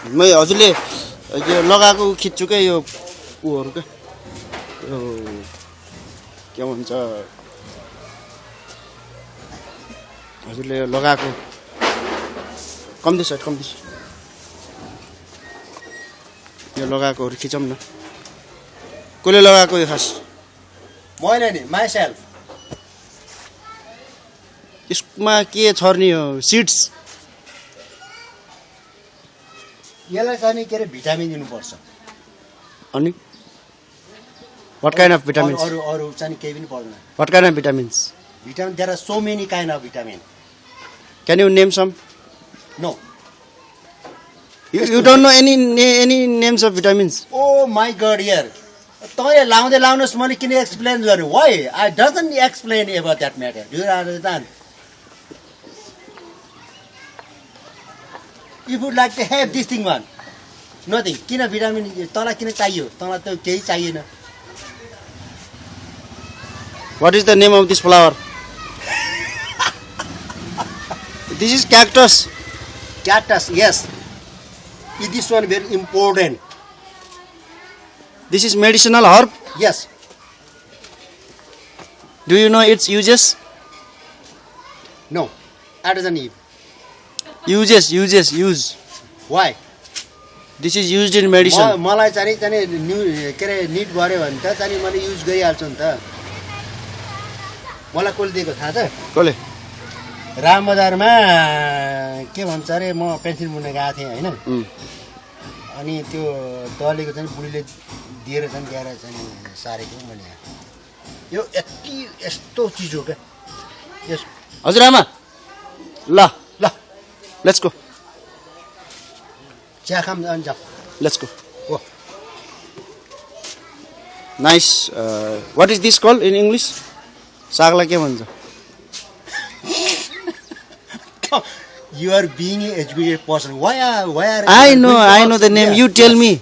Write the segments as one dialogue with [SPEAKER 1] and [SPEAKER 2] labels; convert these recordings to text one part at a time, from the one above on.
[SPEAKER 1] म हजुरले यो लगाएको खिच्छु के यो उहरू के यो के भन्छ हजुरले लगाएको कम्ती छ यो लगाएकोहरू खिचौँ न कसले लगाएको यो खास
[SPEAKER 2] मैले नि माइसेल्फ
[SPEAKER 1] यसमा के छर्नी हो सिड्स
[SPEAKER 2] यसलाई चाहिँ के अरे भिटामिन दिनुपर्छ
[SPEAKER 1] अनि what kind of vitamins
[SPEAKER 2] अरू चाहिँ केही पनि पर्दैन
[SPEAKER 1] what kind of vitamins
[SPEAKER 2] vitamin there are so many kind of vitamin
[SPEAKER 1] can you name some
[SPEAKER 2] no
[SPEAKER 1] you don't know any names of vitamins
[SPEAKER 2] oh my god here तपाईले लाउनुस् मैले किन explain गर्नु why I doesn't explain about that matter do you understand if you like to have this thing one nothing किन vitamin तँलाई किन चाहियो तँलाई त केही चाहिएन
[SPEAKER 1] what is the name of this flower this is cactus
[SPEAKER 2] yes this one very important
[SPEAKER 1] this is medicinal herb
[SPEAKER 2] yes
[SPEAKER 1] do you know its uses
[SPEAKER 2] no I doesn't even
[SPEAKER 1] use
[SPEAKER 2] why
[SPEAKER 1] this is used in medicine
[SPEAKER 2] मलाई चाहिँ के अरे neat गर्यो भने त चाहिँ मैले use गरिहाल्छु नि त मलाई कसले दिएको थाहा छ
[SPEAKER 1] कसले
[SPEAKER 2] राम बजारमा के भन्छ अरे म पेन्सन बुन्न गएको थिएँ होइन अनि त्यो दलेको चाहिँ बुढीले दिएर चाहिँ ल्याएर चाहिँ सारेको मैले यो यस्तो चिज हो क्या यस
[SPEAKER 1] हजुरआमा ल let's go
[SPEAKER 2] चिया खाम अनि जाऊ
[SPEAKER 1] let's go nice what is this called in English सागलाई के भन्छ
[SPEAKER 2] you are being an educated person why are
[SPEAKER 1] I know the name you tell me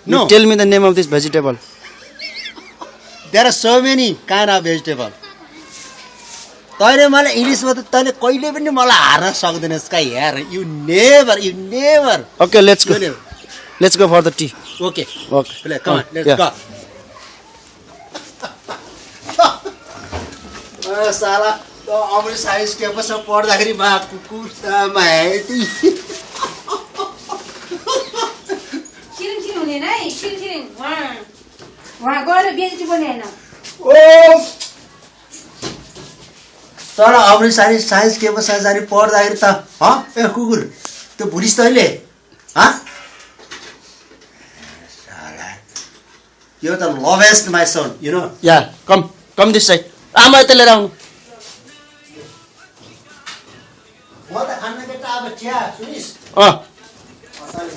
[SPEAKER 2] no
[SPEAKER 1] tell me the name of this vegetable
[SPEAKER 2] there are so many kind of vegetable तैले मलाई इंग्लिशमा त तैले कहिले पनि मलाई हार्न सक्दैनस् का यार you never
[SPEAKER 1] okay let's go for the tea
[SPEAKER 2] okay
[SPEAKER 1] play
[SPEAKER 2] come on let's go साला त अब साइन्स क्याम्पसमा पढ्दाखेरि मा कुकुरमा हेति
[SPEAKER 3] छिरिङ हुने नै छिरिङ वहाँ गएर बेइज्जती पनि हैन
[SPEAKER 2] ओ तर अब साइन्स क्याम्पसमा जाने पढ्दाखेरि त ह ए कुकुर त्यो भुलिस् तैले ह साला यो त lovest my son you know
[SPEAKER 1] yeah come this side आमा यता लिएर आउनु
[SPEAKER 2] म त खान्न केटा अब चिया सुनिस्
[SPEAKER 1] अँ
[SPEAKER 2] असाले